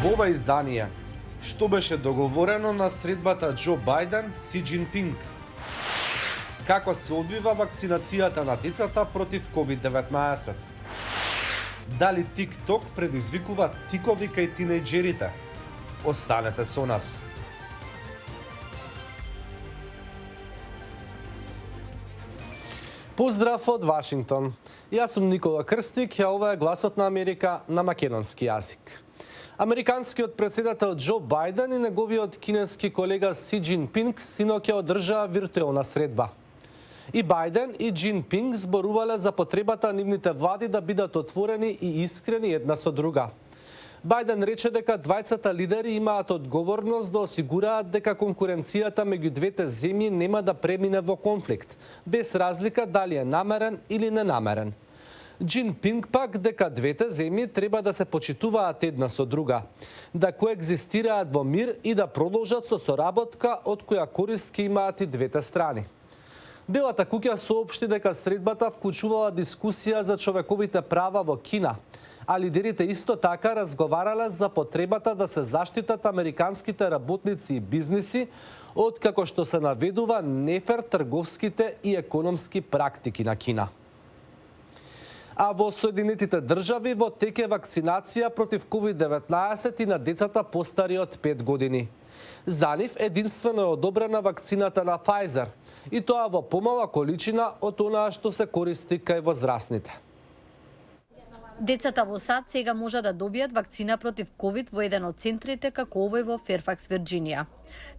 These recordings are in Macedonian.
Во ова издание, што беше договорено на средбата Џо Бајден Си Џинпинг? Како се одвива вакцинацијата на децата против COVID-19? Дали TikTok предизвикува тикови кај тинејџерите? Останете со нас. Поздрав од Вашингтон. Јас сум Никола Крстик, а ова е Гласот на Америка на македонски јазик. Американскиот председател Џо Бајден и неговиот кинески колега Си Џинпинг синоќа одржаа виртуелна средба. И Бајден и Џинпинг зборувале за потребата нивните влади да бидат отворени и искрени една со друга. Бајден рече дека двајцата лидери имаат одговорност да осигураат дека конкуренцијата меѓу двете земји нема да премине во конфликт, без разлика дали е намерен или ненамерен. Џинпинг пак дека двете земји треба да се почитуваат една со друга, да коегзистираат во мир и да продолжат со соработка од која корист ќе имаат и двете страни. Белата куќа соопшти дека средбата вклучувала дискусија за човековите права во Кина, а лидерите исто така разговарале за потребата да се заштитат американските работници и бизниси од како што се наведува нефер трговските и економски практики на Кина. А во Соединетите држави во теке вакцинација против COVID-19 и на децата постари од 5 години. За нив единствено е одобрена вакцината на Pfizer, и тоа во помала количина од онаа што се користи кај возрастните. Децата во САД сега може да добијат вакцина против COVID во еден од центрите како овој во Ферфакс, Вирџинија.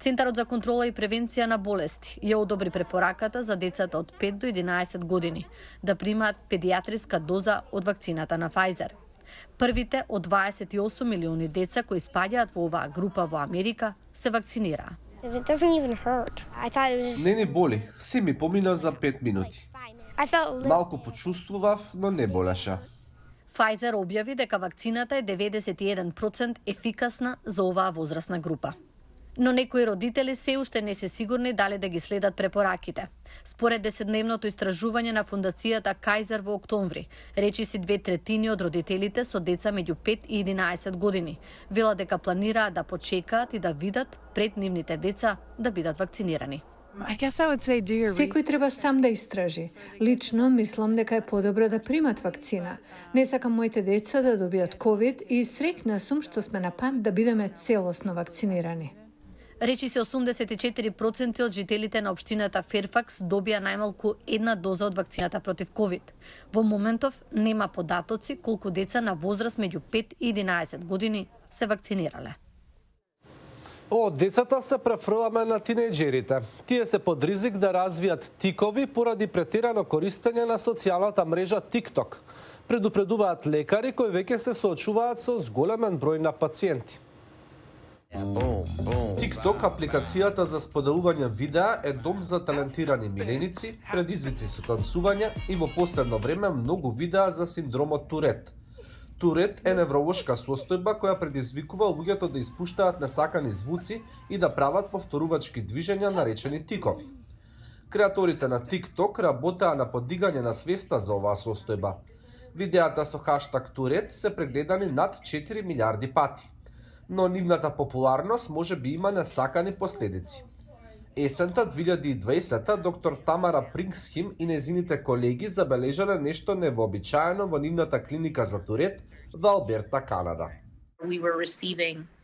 Центарот за контрола и превенција на болести ја одобри препораката за децата од 5 до 11 години да примаат педијатриска доза од вакцината на Pfizer. Првите од 28 милиони деца кои спаѓаат во оваа група во Америка се вакцинираа. Не ни боли, се ми помина за 5 минути. Малку почувствував, но не болеше. Pfizer објави дека вакцината е 91% ефикасна за оваа возрастна група. Но некои родители се уште не се сигурни дали да ги следат препораките. Според 10-дневното истражување на фундацијата Кајзер во октомври, речиси 2/3 од родителите со деца меѓу 5 и 11 години велат дека планираат да почекаат и да видат пред нивните деца да бидат вакцинирани. Секој треба сам да истражи. Лично мислам дека е подобро да примат вакцина. Не сакам моите деца да добијат COVID и среќна сум што сме на пат да бидеме целосно вакцинирани. Речи се 84% од жителите на општината Ферфакс добија најмалку една доза од вакцината против COVID. Во моментов нема податоци колку деца на возраст меѓу 5 и 11 години се вакцинирале. Од децата се префрламе на тинејџерите. Тие се под ризик да развијат тикови поради претерано користење на социјалната мрежа TikTok. Предупредуваат лекари кои веќе се соочуваат со зголемен број на пациенти. TikTok, апликацијата за споделување видеа, е дом за талентирани миленици, предизвици со танцување и во последно време многу видеа за синдромот Турет. Турет е невролошка состојба која предизвикува луѓето да испуштаат несакани звуци и да прават повторувачки движења наречени тикови. Креаторите на TikTok работеа на подигање на свеста за оваа состојба. Видеата со хаштаг Турет се прегледани над 4 милиарди пати, но нивната популарност може би има несакани последици. Есента 2020 доктор Тамара Прингсхим и незините колеги забележале нешто невообичаено во нивната клиника за Турет во Алберта, Канада.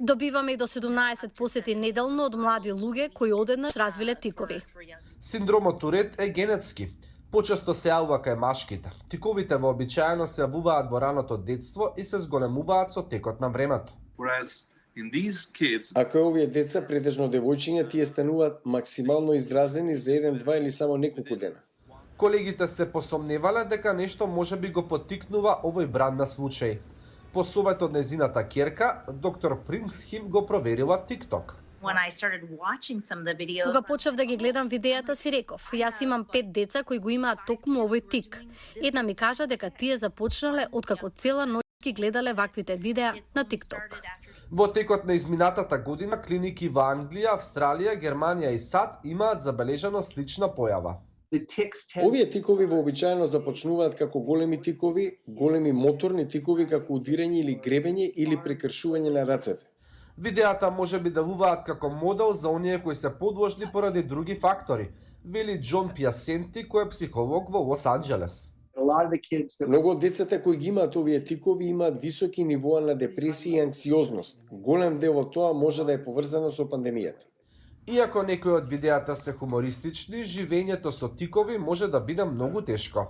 Добиваме и до 17 посети неделно од млади луѓе кои одеднаш развиле тикови. Синдромот Турет е генетски. Почесто се јавува кај машките. Тиковите вообичаено се јавуваат во раното детство и се зголемуваат со текот на времето. А кај овие деца, претежно девојчиња, тие стануваат максимално изразени за 1, 2 или само неколку дена. Колегите се посомневале дека нешто може би го поттикнува овој бран на случај. По совет од незината ќерка, доктор Прингсхим го проверила TikTok. Кога почнав да ги гледам видеата си реков, јас имам 5 деца кои го имаат токму овој тик. Една ми кажа дека тие започнале откако цела ноќ ги гледале ваквите видеа на TikTok. Во текот на изминатата година клиники во Англија, Австралија, Германија и САД имаат забележано слична појава. Овие тикови вообичаено започнуваат како големи тикови, големи моторни тикови како удирање или гребење или прекршување на рацете. Видеата може би делуваат како модел за оние кои се подложни поради други фактори, вели Џон Пиасенти, кој е психолог во Лос Анџелес. Многу од децата кои ги имаат овие тикови имаат високи нивоа на депресија и анксиозност. Голем дел од тоа може да е поврзано со пандемијата. Иако некои од видеата се хумористични, живењето со тикови може да биде многу тешко.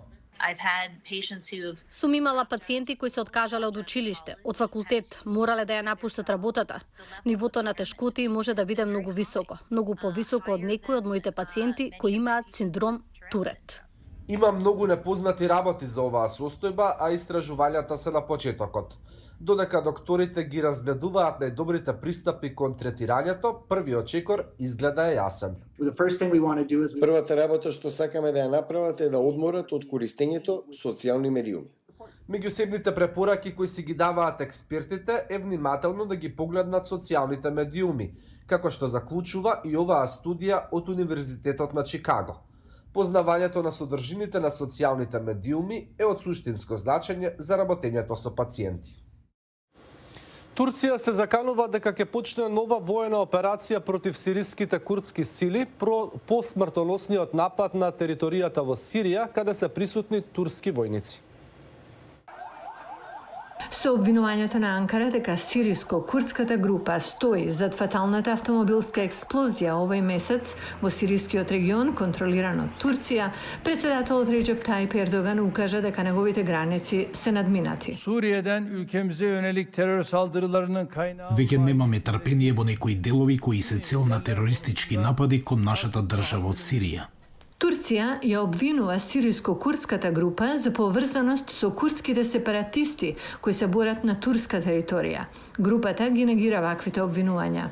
Сум имала пациенти кои се откажале од училиште, од факултет, морале да ја напуштат работата. Нивото на тешкоти може да биде многу високо, многу повисоко од некои од моите пациенти кои имаат синдром Турет. Има многу непознати работи за оваа состојба, а истражувањата се на почетокот. Додека докторите ги разгледуваат најдобрите пристапи кон третирањето, првиот чекор изгледа јасен. Првата работа што сакаме да ја направат е да одморат од користењето социјални медиуми. Меѓусебните препораки кои си ги даваат експертите е внимателно да ги погледнат социјалните медиуми, како што заклучува и оваа студија од Универзитетот на Чикаго. Познавањето на содржините на социјалните медиуми е од суштинско значење за работењето со пациенти. Турција се заканува дека ќе почне нова воена операција против сириските курдски сили по смртоносниот напад на територијата во Сирија, каде се присутни турски војници. Со обвинувањето на Анкара дека сириско-курдската група стои зад фаталната автомобилска експлозија овој месец во сирискиот регион контролиран од Турција, председателот Реджеп Тајип Ердоган укажа дека неговите граници се надминати. Suriye'den ülkemize yönelik terör saldırılarının kaynağı Веќе немаме трпение во некои делови кои се цел на терористички напади кон нашата држава од Сирија. Турција ја обвинува сириско-курдската група за поврзаност со курдските сепаратисти кои се борат на турска територија. Групата ги негира ваквите обвинувања.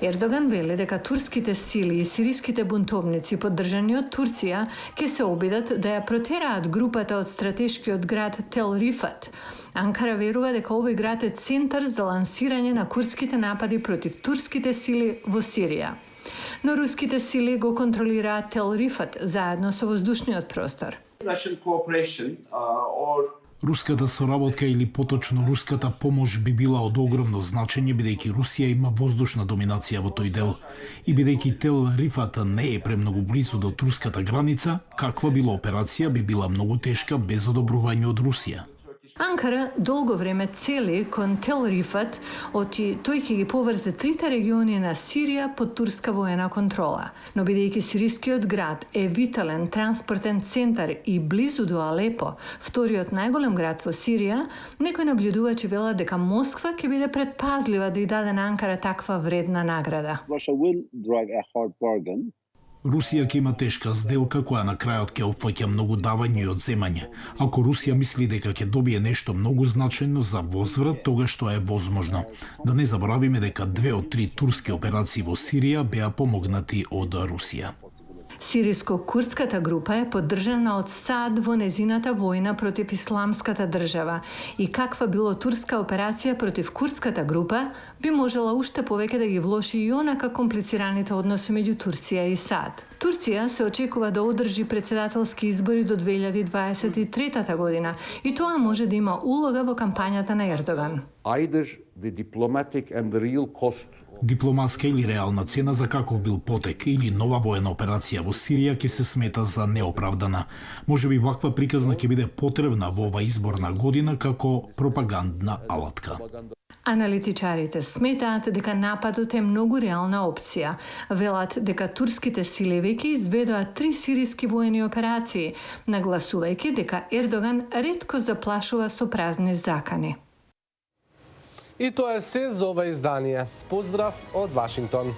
Ердоган вели дека турските сили и сириските бунтовници поддржани од Турција ќе се обидат да ја протераат групата од стратешкиот град Тел Рифат. Анкара верува дека овој град е центар за лансирање на курдските напади против турските сили во Сирија. Но руските сили го контролираат Тел Рифат заедно со воздушниот простор. Руската соработка или поточно руската помош би била од огромно значење бидејќи Русија има воздушна доминација во тој дел и бидејќи Тел Рифат не е премногу близу до турската граница, каква била операција би била многу тешка без одобрување од Русија. Анкара долго време цели кон Тел Рифат, оти тој ќе ги поврзе трите региони на Сирија под турска воена контрола. Но бидејќи сирискиот град е витален транспортен центар и близу до Алепо, вториот најголем град во Сирија, некои наблюдувачи велат дека Москва ќе биде предпазлива да ја даде на Анкара таква вредна награда. Русија ќе има тешка сделка која на крајот ќе опфаќа многу давање и одземање. Ако Русија мисли дека ќе добие нешто многу значајно за возврат, тогаш тоа е возможно. Да не заборавиме дека 2 од 3 турски операции во Сирија беа помогнати од Русија. Сириско-курдската група е поддржана од САД во незината војна против исламската држава и каква било турска операција против курдската група би можела уште повеќе да ги влоши и онака комплицираните односи меѓу Турција и САД. Турција се очекува да одржи председателски избори до 2023 година и тоа може да има улога во кампањата на Ердоган. Дипломатска или реална цена за каков бил потек или нова воена операција во Сирија ќе се смета за неоправдана. Можеби ваква приказна ќе биде потребна во ова изборна година како пропагандна алатка. Аналитичарите сметаат дека нападот е многу реална опција. Велат дека турските сили веќе изведоа 3 сириски воени операции, нагласувајќи дека Ердоган ретко заплашува со празни закани. И тоа е се за ова издание. Поздрав од Вашингтон.